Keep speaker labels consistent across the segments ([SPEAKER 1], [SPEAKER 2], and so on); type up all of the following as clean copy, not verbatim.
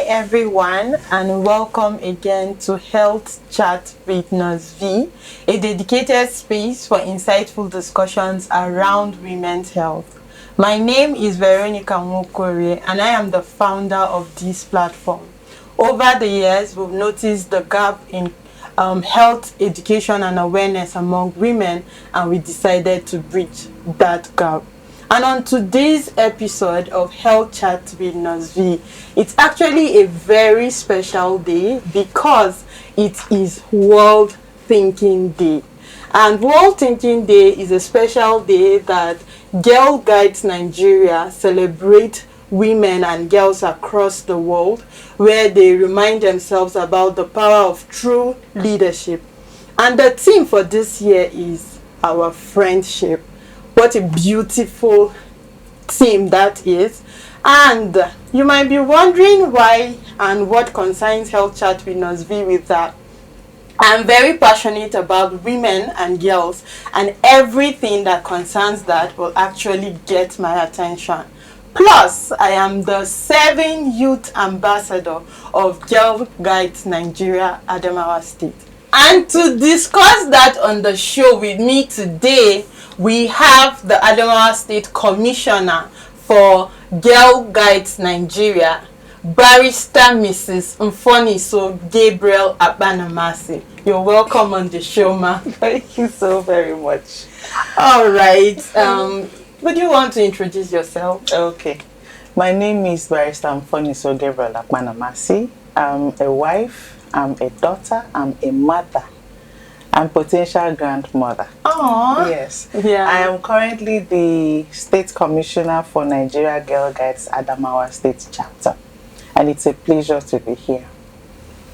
[SPEAKER 1] everyone, and welcome again to Health Chat with NRSVEE, a dedicated space for insightful discussions around women's health. My name is Veronica Nwokore, and I am the founder of this platform. Over the years, we've noticed the gap in health education and awareness among women, and we decided to bridge that gap. And on today's episode of Health Chat with NRSVEE, it's actually a very special day because it is World Thinking Day. And World Thinking Day is a special day that Girl Guides Nigeria celebrate women and girls across the world, where they remind themselves about the power of true leadership. And the theme for this year is our friendship. What a beautiful theme that is. And you might be wondering why and what concerns Health Chat with NRSVEE with that. I'm very passionate about women and girls, and everything that concerns that will actually get my attention. Plus, I am the 7th Youth Ambassador of Girl Guides Nigeria, Adamawa State. And to discuss that on the show with me today, we have the Adamawa State Commissioner for Girl Guides Nigeria, Barrister Mrs. Mfoniso Gabriel Abanamasi. You're welcome on the show, ma.
[SPEAKER 2] Thank you so very much.
[SPEAKER 1] All right. Would you want to introduce yourself?
[SPEAKER 2] Okay. My name is Barrister Mfoniso Gabriel Abanamasi. I'm a wife, I'm a daughter, I'm a mother, I'm potential grandmother.
[SPEAKER 1] Aww.
[SPEAKER 2] Yes.
[SPEAKER 1] Yeah.
[SPEAKER 2] I am currently the State Commissioner for Nigerian Girl Guides Adamawa State Chapter. And it's a pleasure to be here.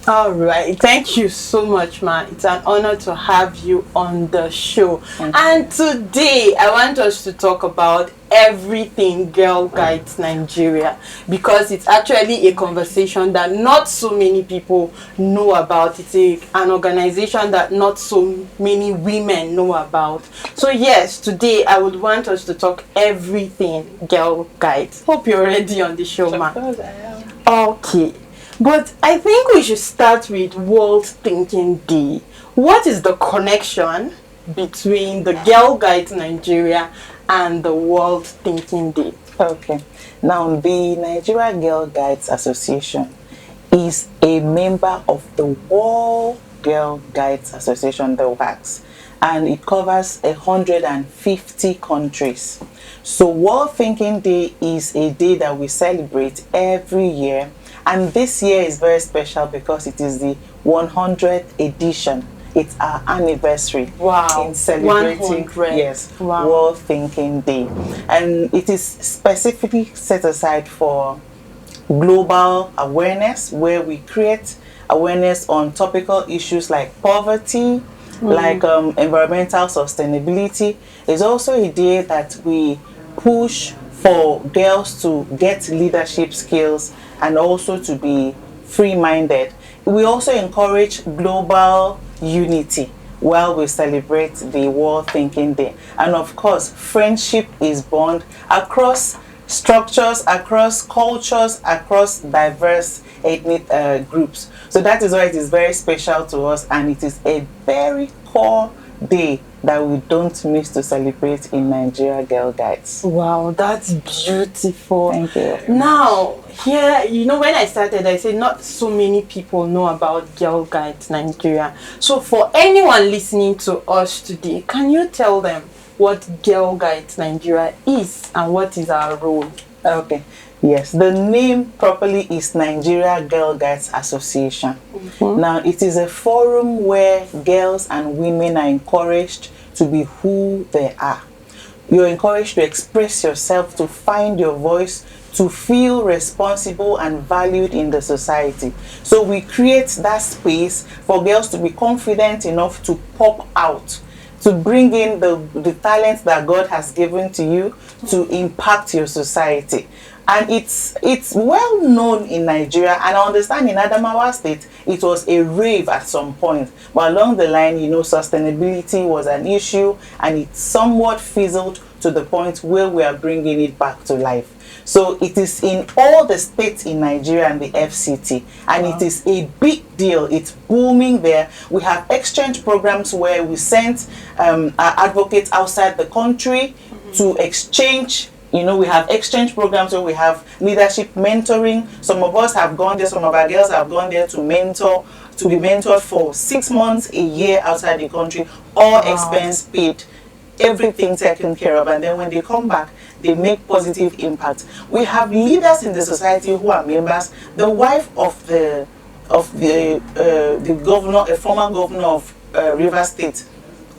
[SPEAKER 1] All right. Thank you so much, ma. It's an honor to have you on the show. And today, I want us to talk about everything Girl Guides Nigeria, because it's actually a conversation that not so many people know about. It's an organization that not so many women know about. So yes, today I would want us to talk everything Girl Guides. Hope you're ready on the show, ma.
[SPEAKER 2] Of course I am.
[SPEAKER 1] Okay. But I think we should start with World Thinking Day. What is the connection between the Girl Guides Nigeria and the World Thinking Day?
[SPEAKER 2] Okay. Now, the Nigerian Girl Guides Association is a member of the World Girl Guides Association, the WAGS, and it covers 150 countries. So World Thinking Day is a day that we celebrate every year. And this year is very special because it is the 100th edition. It's our anniversary.
[SPEAKER 1] Wow.
[SPEAKER 2] In celebrating
[SPEAKER 1] 100.
[SPEAKER 2] Yes,
[SPEAKER 1] wow.
[SPEAKER 2] World Thinking Day. And it is specifically set aside for global awareness, where we create awareness on topical issues like poverty, like environmental sustainability. It's also a day that we push for girls to get leadership skills and also to be free-minded. We also encourage global unity while we celebrate the World Thinking Day. And of course, friendship is born across structures, across cultures, across diverse ethnic groups. So that is why it is very special to us, and it is a very core day that we don't miss to celebrate in Nigeria Girl Guides.
[SPEAKER 1] Wow, that's beautiful.
[SPEAKER 2] Thank you.
[SPEAKER 1] Now, here, when I started, I said not so many people know about Girl Guides Nigeria. So for anyone listening to us today, can you tell them what Girl Guides Nigeria is and what is our role?
[SPEAKER 2] Okay. Yes, the name properly is Nigeria Girl Guides Association. Now, it is a forum where girls and women are encouraged to be who they are. You're encouraged to express yourself, to find your voice, to feel responsible and valued in the society. So we create that space for girls to be confident enough to pop out, to bring in the talents that God has given to you to impact your society. And it's well known in Nigeria, and I understand in Adamawa State it was a rave at some point, but along the line, sustainability was an issue and it somewhat fizzled to the point where we are bringing it back to life. So it is in all the states in Nigeria and the FCT, and it is a big deal. It's booming there. We have exchange programs where we send our advocates outside the country to exchange. You know, we have exchange programs where we have leadership mentoring. Some of us have gone there, some of our girls have gone there to mentor, to be mentored for 6 months, a year outside the country, all expense paid, everything taken care of, and then when they come back, they make positive impact. We have leaders in the society who are members. The wife of the governor, a former governor of Rivers State,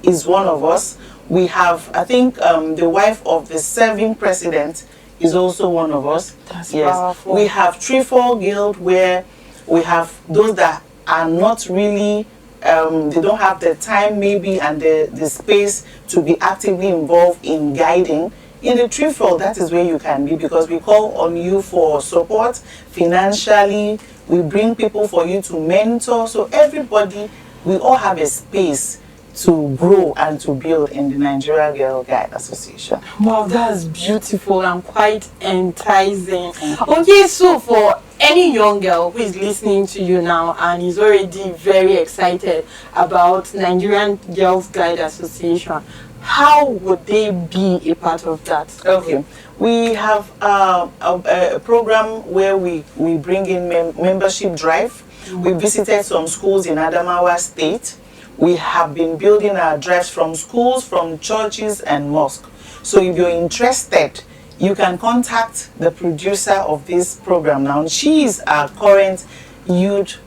[SPEAKER 2] is one of us. We have, I think, the wife of the serving president is also one of us.
[SPEAKER 1] That's powerful.
[SPEAKER 2] We have 3-4 Guild, where we have those that are not really, they don't have the time maybe and the space to be actively involved in guiding. In the 3-4, that is where you can be, because we call on you for support financially. We bring people for you to mentor. So everybody, we all have a space to grow and to build in the Nigerian Girl Guides Association.
[SPEAKER 1] Wow, that's beautiful and quite enticing. Okay, so for any young girl who is listening to you now and is already very excited about Nigerian Girls Guides Association, how would they be a part of that?
[SPEAKER 2] Okay, we have a program where we bring in membership drive. We visited some schools in Adamawa State. We have been building our drives from schools, from churches and mosques. So if you're interested, you can contact the producer of this program now. She is our current youth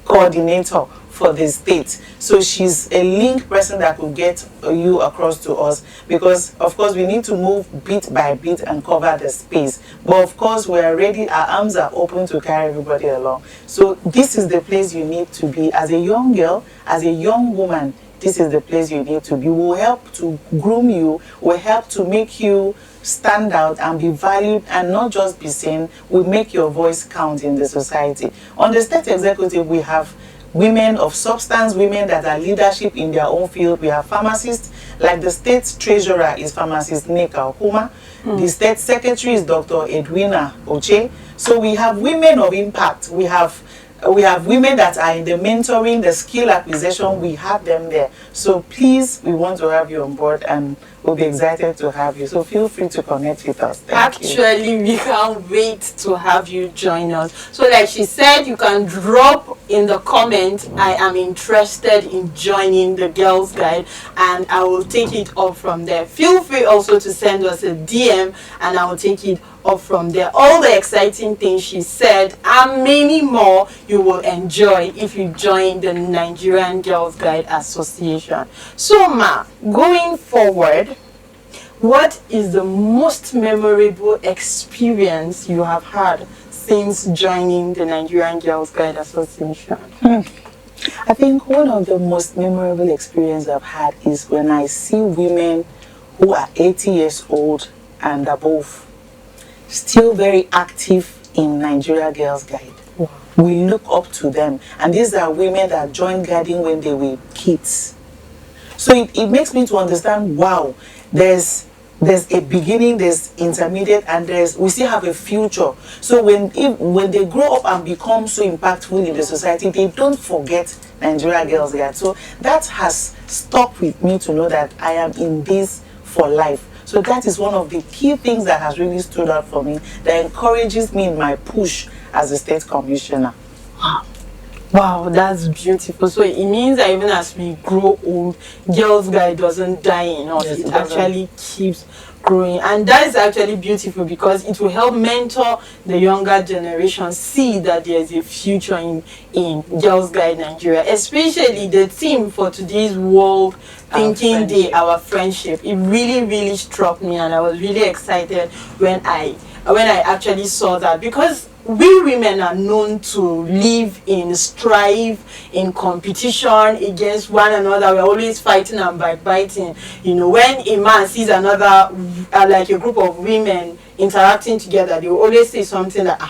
[SPEAKER 2] coordinator for the state. So she's a link person that will get you across to us, because of course we need to move bit by bit and cover the space. But of course we are ready, our arms are open to carry everybody along. So this is the place you need to be as a young girl, as a young woman. This is the place you need to be. We'll help to groom you, we'll help to make you stand out and be valued and not just be seen. We'll make your voice count in the society. On the state executive, we have women of substance, women that are leadership in their own field. We have pharmacists, like the state treasurer is pharmacist Nika Okuma. The state secretary is Dr. Edwina Oche. So we have women of impact. We have women that are in the mentoring, the skill acquisition. We have them there. So please, we want to have you on board, and we'll be excited to have you. So feel free to connect with us.
[SPEAKER 1] Actually, we can't wait to have you join us. So like she said, you can drop in the comment, I am interested in joining the Girls Guide, and I will take it up from there. Feel free also to send us a DM, and I will take it up from there. All the exciting things she said and many more you will enjoy if you join the Nigerian Girls Guides Association. So Ma, going forward, what is the most memorable experience you have had since joining the Nigerian Girls Guides Association?
[SPEAKER 2] I think one of the most memorable experiences I've had is when I see women who are 80 years old and above still very active in Nigeria Girls Guide.
[SPEAKER 1] Wow.
[SPEAKER 2] We look up to them, and these are women that joined guiding when they were kids. So it makes me to understand, wow, there's a beginning, there's intermediate, and we still have a future. So when they grow up and become so impactful in the society, they don't forget Nigeria Girls Guide. So that has stuck with me to know that I am in this for life. So that is one of the key things that has really stood out for me, that encourages me in my push as a state commissioner.
[SPEAKER 1] Wow, that's beautiful. So it means that even as we grow old, Girls Guide doesn't die in us.
[SPEAKER 2] Yes,
[SPEAKER 1] it actually keeps growing, and that is actually beautiful, because it will help mentor the younger generation see that there is a future in Girls Guide Nigeria, especially the theme for today's World Thinking Day, our friendship. It really struck me, and I was really excited when I actually saw that, because we women are known to live in strife, in competition against one another. We're always fighting and backbiting. You know, when a man sees another, like a group of women interacting together, they will always say something like,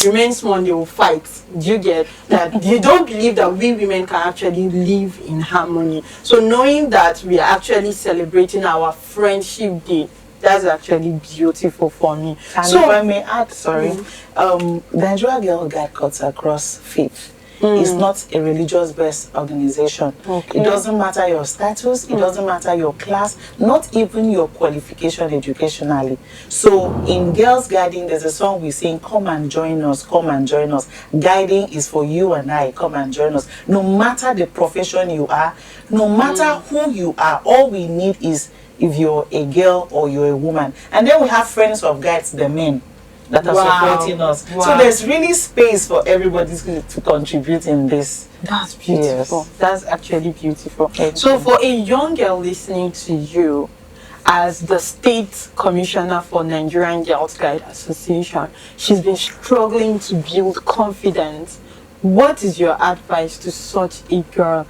[SPEAKER 1] remain small, they will fight. Do you get that? They don't believe that we women can actually live in harmony. So knowing that we are actually celebrating our friendship day That's actually beautiful for me.
[SPEAKER 2] And
[SPEAKER 1] So
[SPEAKER 2] if I may add, sorry, the Nigerian Girl Guide cuts across faith. It's not a religious-based organization.
[SPEAKER 1] Okay.
[SPEAKER 2] It doesn't matter your status, it doesn't matter your class, not even your qualification educationally. So in Girls Guiding, there's a song we sing, come and join us, come and join us. Guiding is for you and I, come and join us. No matter the profession you are, no matter who you are, all we need is if you're a girl or you're a woman. And then we have friends of guides, the men, that are supporting us.
[SPEAKER 1] Wow.
[SPEAKER 2] So there's really space for everybody to contribute in this.
[SPEAKER 1] That's beautiful.
[SPEAKER 2] Yes.
[SPEAKER 1] That's actually beautiful.
[SPEAKER 2] Thank
[SPEAKER 1] So
[SPEAKER 2] you.
[SPEAKER 1] for a young girl listening to you, as the state commissioner for Nigerian Girls Guides Association, she's been struggling to build confidence. What is your advice to such a girl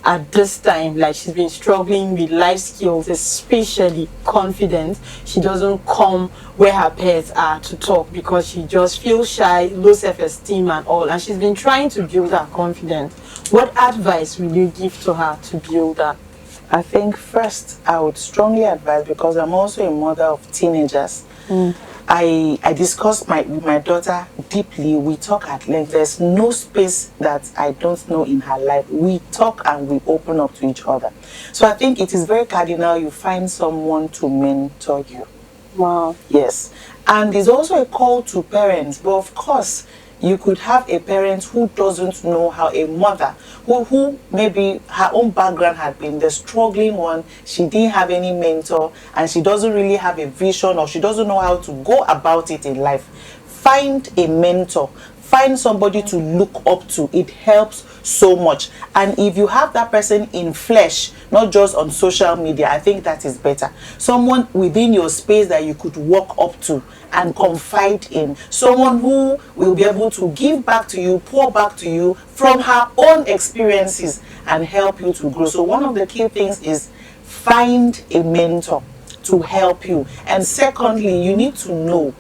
[SPEAKER 1] at this time? Like, she's been struggling with life skills, especially confidence. She doesn't come where her peers are to talk because she just feels shy, low self-esteem and all, and she's been trying to build her confidence. What advice will you give to her to build that?
[SPEAKER 2] I think first I would strongly advise, because I'm also a mother of teenagers. I discuss with my daughter deeply. We talk at length. There's no space that I don't know in her life. We talk and we open up to each other. So I think it is very cardinal you find someone to mentor you.
[SPEAKER 1] Wow.
[SPEAKER 2] Yes. And there's also a call to parents. But of course, you could have a parent who doesn't know how, a mother who maybe her own background had been the struggling one. She didn't have any mentor and she doesn't really have a vision, or she doesn't know how to go about it in life. Find a mentor. Find somebody to look up to. It helps so much. And if you have that person in flesh, not just on social media, I think that is better. Someone within your space that you could walk up to and confide in. Someone who will be able to give back to you, pour back to you from her own experiences and help you to grow. So one of the key things is find a mentor to help you. And secondly, you need to know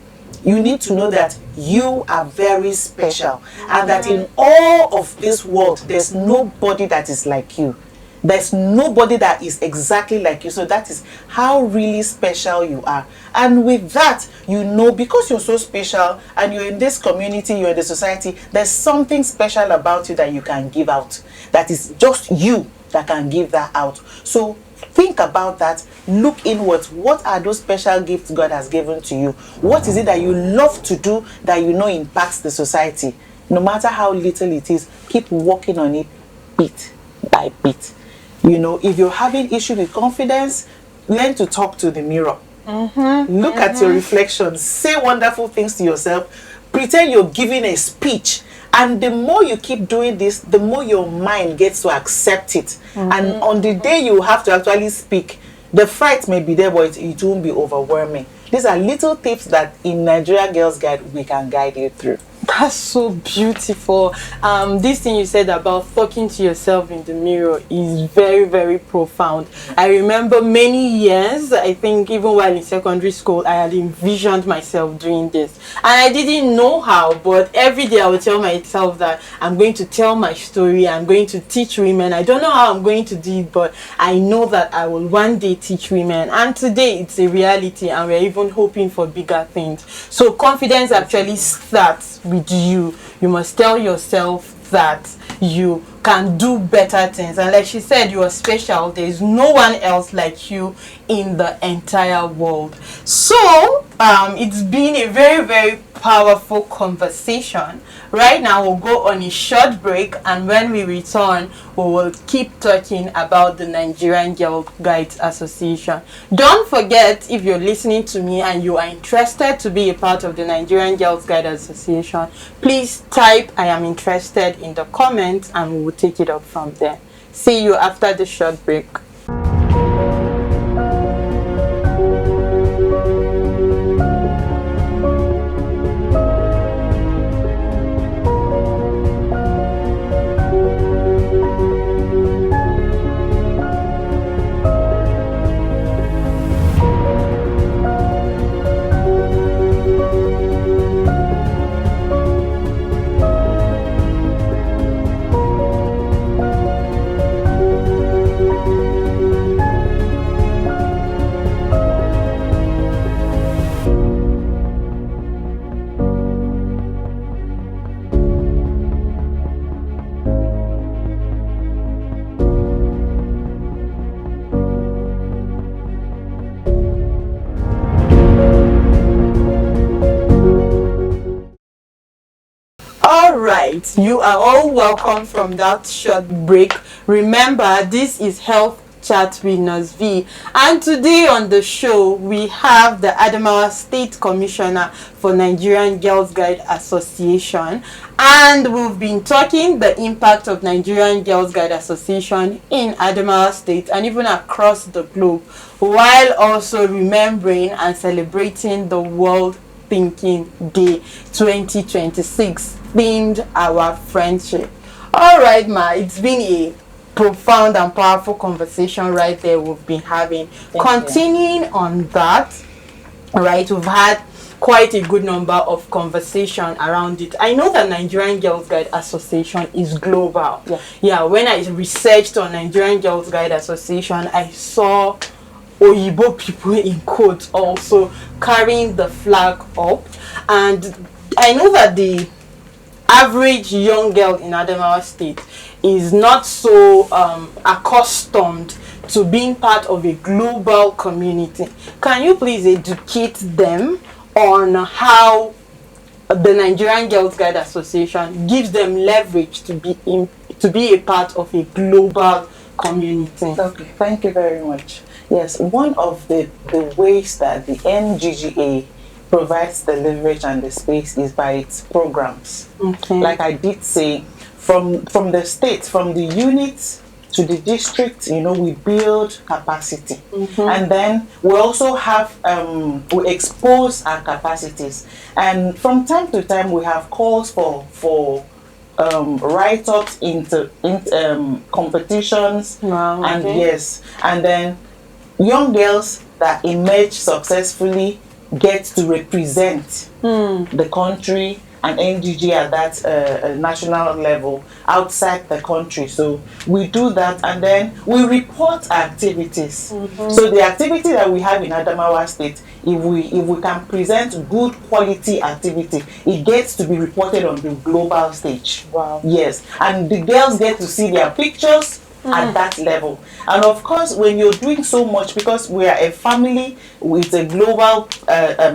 [SPEAKER 2] that you are very special, and that in all of this world there's nobody that is like you. There's nobody that is exactly like you. So that is how really special you are. And with that, because you're so special and you're in this community, you're in the society, there's something special about you that you can give out. That is just you that can give that out. So think about that. Look inwards. What are those special gifts God has given to you? What is it that you love to do that impacts the society? No matter how little it is, keep working on it bit by bit. If you're having issue with confidence, learn to talk to the mirror. Look at your reflections. Say wonderful things to yourself. Pretend you're giving a speech. And the more you keep doing this, the more your mind gets to accept it. And on the day you have to actually speak, the fright may be there, but it won't be overwhelming. These are little tips that in Nigerian Girls Guide we can guide you through.
[SPEAKER 1] That's so beautiful. This thing you said about talking to yourself in the mirror is very, very profound. I remember many years, I think even while in secondary school, I had envisioned myself doing this. And I didn't know how, but every day I would tell myself that I'm going to tell my story, I'm going to teach women. I don't know how I'm going to do it, but I know that I will one day teach women. And today it's a reality, and we're even hoping for bigger things. So confidence actually starts with you. You must tell yourself that you can do better things, and like she said, you are special. There is no one else like you in the entire world. So it's been a very, very powerful conversation. Right now we'll go on a short break, and when we return we will keep talking about the Nigerian Girl Guides Association. Don't forget, if you're listening to me and you are interested to be a part of the Nigerian Girls Guides Association, please type "I am interested" in the comments and we will take it up from there. See you after the short break. right, you are all welcome from that short break. Remember, this is Health Chat with NRSVEE, and today on the show we have the Adamawa State Commissioner for Nigerian Girls Guides Association, and we've been talking the impact of Nigerian Girls Guides Association in Adamawa State and even across the globe, while also remembering and celebrating the World Thinking Day 2026, themed our friendship. All right, Ma, it's been a profound and powerful conversation right there we've been having. Continuing on that, right, we've had quite a good number of conversation around it. I know that Nigerian Girls Guides Association is global. Yeah, when I researched on Nigerian Girls Guides Association, I saw Oyibo people in quotes also carrying the flag up, and I know that the average young girl in Adamawa State is not so accustomed to being part of a global community. Can you please educate them on how the Nigerian Girls Guides Association gives them leverage to be a part of a global community?
[SPEAKER 2] Okay, thank you very much. Yes, one of the ways that the NGGA provides the leverage and the space is by its programs.
[SPEAKER 1] Okay.
[SPEAKER 2] Like I did say, from the state, from the units to the district, we build capacity. And then we also have, we expose our capacities. And from time to time, we have calls for write-ups into competitions.
[SPEAKER 1] Wow, okay.
[SPEAKER 2] And yes, and then young girls that emerge successfully get to represent the country and NGG at that national level outside the country. So we do that, and then we report activities. So the activity that we have in Adamawa State, if we can present good quality activity, it gets to be reported on the global stage.
[SPEAKER 1] Wow.
[SPEAKER 2] Yes, and the girls get to see their pictures at that level. And of course, when you're doing so much, because we are a family with a global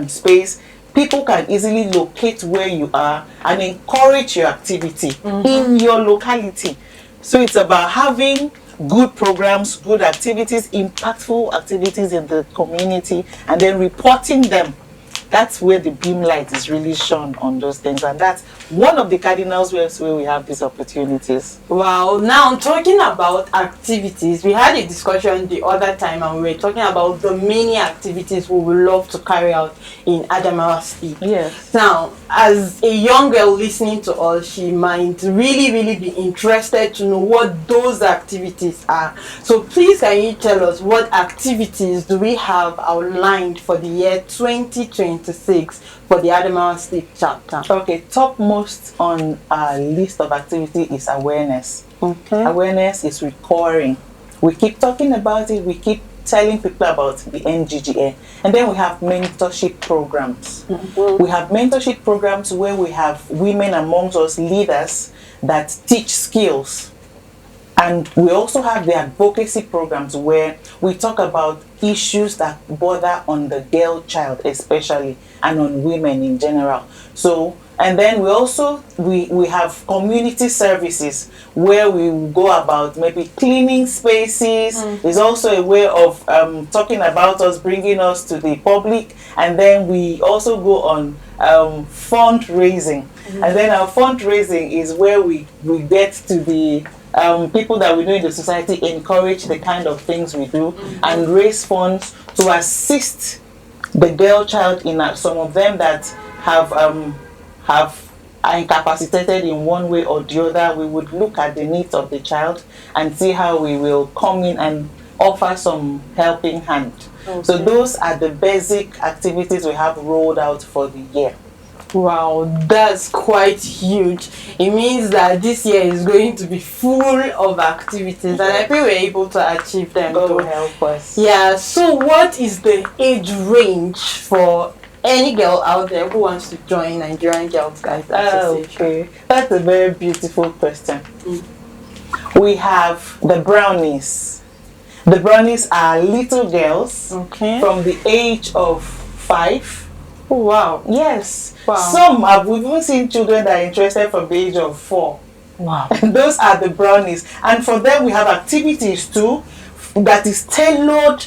[SPEAKER 2] space, people can easily locate where you are and encourage your activity in your locality. So it's about having good programs, good activities, impactful activities in the community, and then reporting them. That's where the beam light is really shone on those things, and that's one of the cardinals where we have these opportunities.
[SPEAKER 1] Wow. Now, talking about activities, we had a discussion the other time and we were talking about the many activities we would love to carry out in Adamawa State.
[SPEAKER 2] Yes.
[SPEAKER 1] Now, as a young girl listening to us, she might really be interested to know what those activities are. So please, can you tell us what activities do we have outlined for the year 2026 for the Adamawa State chapter?
[SPEAKER 2] Okay, topmost on our list of activity is awareness.
[SPEAKER 1] Okay.
[SPEAKER 2] Awareness is recurring. We keep talking about it, we keep telling people about the NGGA. And then we have mentorship programs. We have mentorship programs where we have women amongst us, leaders, that teach skills. And we also have the advocacy programs where we talk about issues that bother on the girl child especially, and on women in general. So, and then we also we have community services where we will go about maybe cleaning spaces. Is also a way of talking about us, bringing us to the public. And then we also go on fundraising. And then our fundraising is where we get to the people that we know in the society, encourage the kind of things we do, and raise funds to assist the girl child in some of them that are incapacitated in one way or the other. We would look at the needs of the child and see how we will come in and offer some helping hand. Okay. So those are the basic activities we have rolled out for the year.
[SPEAKER 1] Wow, that's quite huge. It means that this year is going to be full of activities, and I think we're able to achieve them.
[SPEAKER 2] God will help us.
[SPEAKER 1] Yeah, so what is the age range for any girl out there who wants to join Nigerian Girl Guides Association?
[SPEAKER 2] Okay, that's a very beautiful question. We have the brownies. The brownies are little girls from the age of 5
[SPEAKER 1] Oh, wow.
[SPEAKER 2] Yes.
[SPEAKER 1] Wow.
[SPEAKER 2] Some have, we've even seen children that are interested from the age of 4.
[SPEAKER 1] Wow.
[SPEAKER 2] Those are the brownies. And for them, we have activities too that is tailored.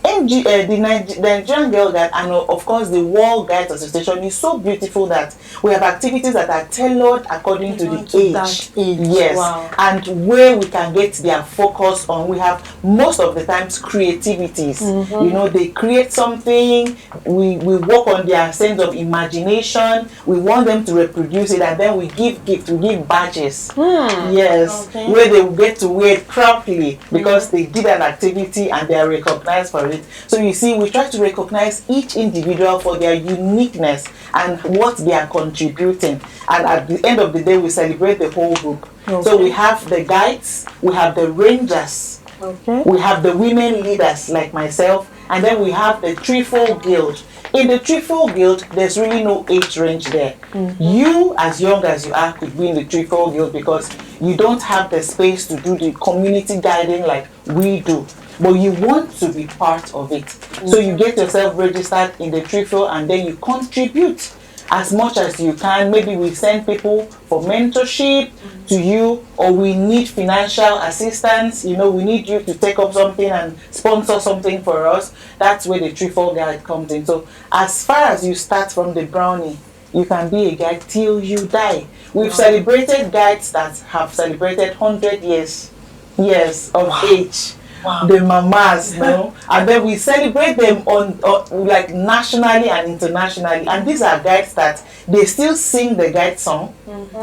[SPEAKER 2] The Nigerian Girl Guide and of course the World Guides Association is so beautiful that we have activities that are tailored according to the age. Yes.
[SPEAKER 1] Wow.
[SPEAKER 2] And where we can get their focus on. We have most of the times creativities. You know, they create something, we work on their sense of imagination, we want them to reproduce it, and then we give gifts, we give badges. Yes.
[SPEAKER 1] Okay.
[SPEAKER 2] Where they will get to wear it properly because they did an activity and they are recognized for it. So you see, we try to recognize each individual for their uniqueness and what they are contributing, and at the end of the day we celebrate the whole group.
[SPEAKER 1] Okay.
[SPEAKER 2] So we have the guides, we have the rangers,
[SPEAKER 1] Okay.
[SPEAKER 2] we have the women leaders like myself, and then we have the threefold guild. In the threefold guild, there's really no age range there. You, as young as you are, could be in the threefold guild because you don't have the space to do the community guiding like we do, but you want to be part of it. So you get yourself registered in the threefold, and then you contribute as much as you can. Maybe we send people for mentorship to you, or we need financial assistance. You know, we need you to take up something and sponsor something for us. That's where the threefold guide comes in. So as far as you start from the brownie, you can be a guide till you die. We've celebrated guides that have celebrated 100 years of age.
[SPEAKER 1] Wow.
[SPEAKER 2] The mamas, you know, and then we celebrate them on like nationally and internationally. And these are guides that they still sing the guide song,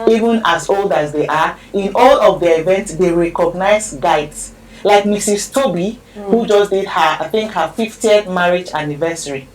[SPEAKER 2] even as old as they are. In all of their events, they recognize guides. Like Mrs. Toby, who just did her, I think, her 50th marriage anniversary.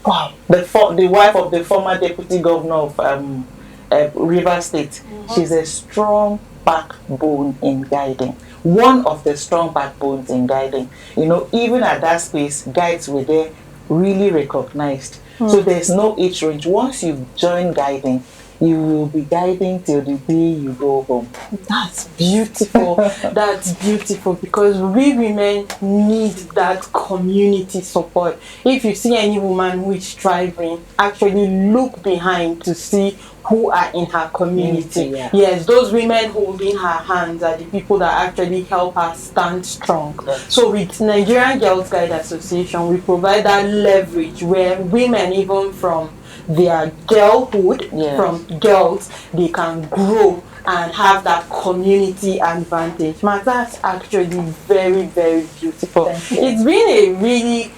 [SPEAKER 1] Wow.
[SPEAKER 2] The wife of the former deputy governor of Rivers State. She's a strong backbone in guiding. One of the strong backbones in guiding. You know, even at that space, guides were there, really recognized. So there's no age range. Once you join guiding, you will be guiding till the day you go home.
[SPEAKER 1] That's beautiful. That's beautiful, because we women need that community support. If you see any woman who is striving, actually look behind to see who are in her community.
[SPEAKER 2] Yeah.
[SPEAKER 1] Yes, those women holding her hands are the people that actually help her stand strong. So with Nigerian Girl Guides Association, we provide that leverage where women, even from their girlhood, from girls, they can grow and have that community advantage. Man, that's actually very, very beautiful. It's been a really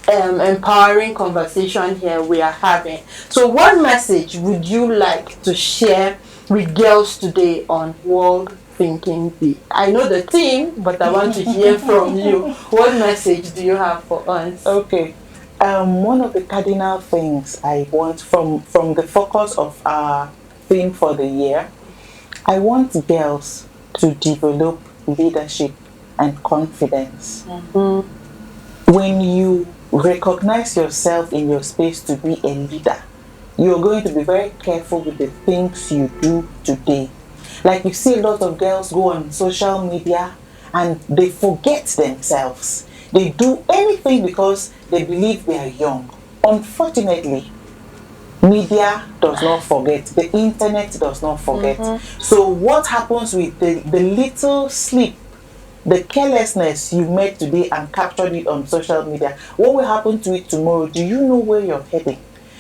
[SPEAKER 1] empowering conversation here we are having. So what message would you like to share with girls today on World Thinking Day? I know the theme, but I want to hear from you. What message do you have for us?
[SPEAKER 2] Okay. One of the cardinal things I want from the focus of our theme for the year, I want girls to develop leadership and confidence. When you recognize yourself in your space to be a leader, you're going to be very careful with the things you do today. Like, you see a lot of girls go on social media and they forget themselves. They do anything because they believe they are young. Unfortunately, media does not forget. The internet does not forget. So what happens with the little slip, the carelessness you made today and captured it on social media, what will happen to it tomorrow? Do you know where you're heading?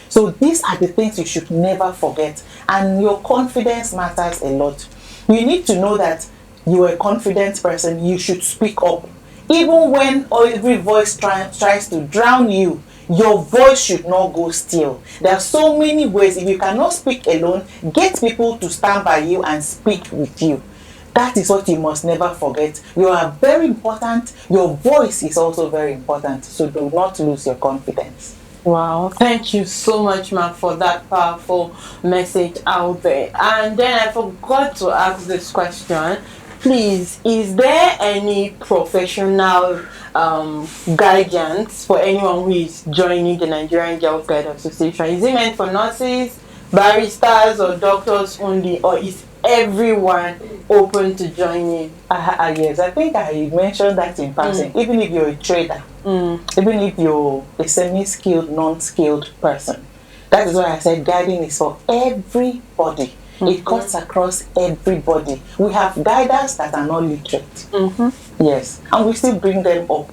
[SPEAKER 2] So these are the things you should never forget. And your confidence matters a lot. You need to know that you are a confident person. You should speak up. Even when every voice tries to drown you, your voice should not go still. There are so many ways. If you cannot speak alone, get people to stand by you and speak with you. That is what you must never forget. You are very important. Your voice is also very important. So do not lose your confidence.
[SPEAKER 1] Wow, thank you so much, ma'am, for that powerful message out there. And then I forgot to ask this question. Please, is there any professional guidance for anyone who is joining the Nigerian Girl Guides Association? Is it meant for nurses, baristas, or doctors only, or is everyone open to join in?
[SPEAKER 2] Yes, I think I mentioned that in passing. Even if you're a trader, even if you're a semi-skilled, non-skilled person, that is why I said guiding is for everybody. It cuts across everybody. We have guiders that are not literate. Yes, and we still bring them up.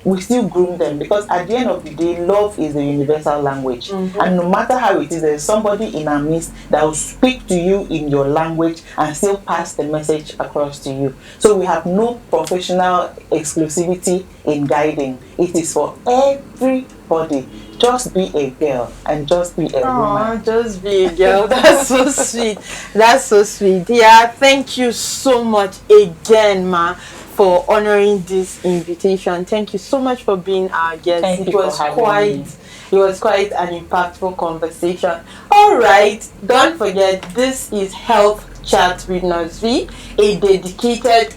[SPEAKER 2] We still groom them, because at the end of the day, love is the universal language. And no matter how it is, there's somebody in our midst that will speak to you in your language and still pass the message across to you. So we have no professional exclusivity in guiding. It is for everybody. Just be a girl and just be a woman.
[SPEAKER 1] Just be a girl. That's so sweet. That's so sweet. Yeah, thank you so much again, ma, for honoring this invitation. Thank you so much for being our guest.
[SPEAKER 2] Thank you for having me.
[SPEAKER 1] It was quite an impactful conversation. All right, don't forget, this is Health Chat with NRSVEE, a dedicated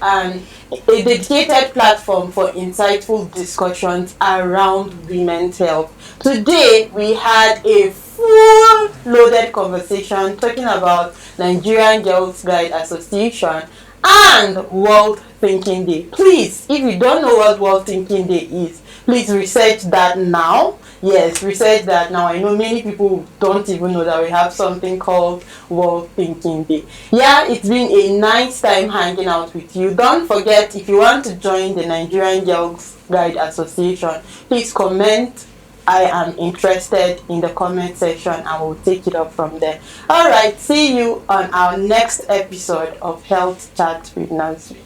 [SPEAKER 1] platform for insightful discussions around women's health. Today we had a full loaded conversation talking about Nigerian Girl Guides Association and World Thinking Day. Please, if you don't know what World Thinking Day is, please research that now. Yes, research that now. I know many people don't even know that we have something called World Thinking Day. Yeah, it's been a nice time hanging out with you. Don't forget, if you want to join the Nigerian Girl Guides Association, please comment "I am interested" in the comment section, and we'll take it up from there. All right, see you on our next episode of Health Chat with NRSVEE.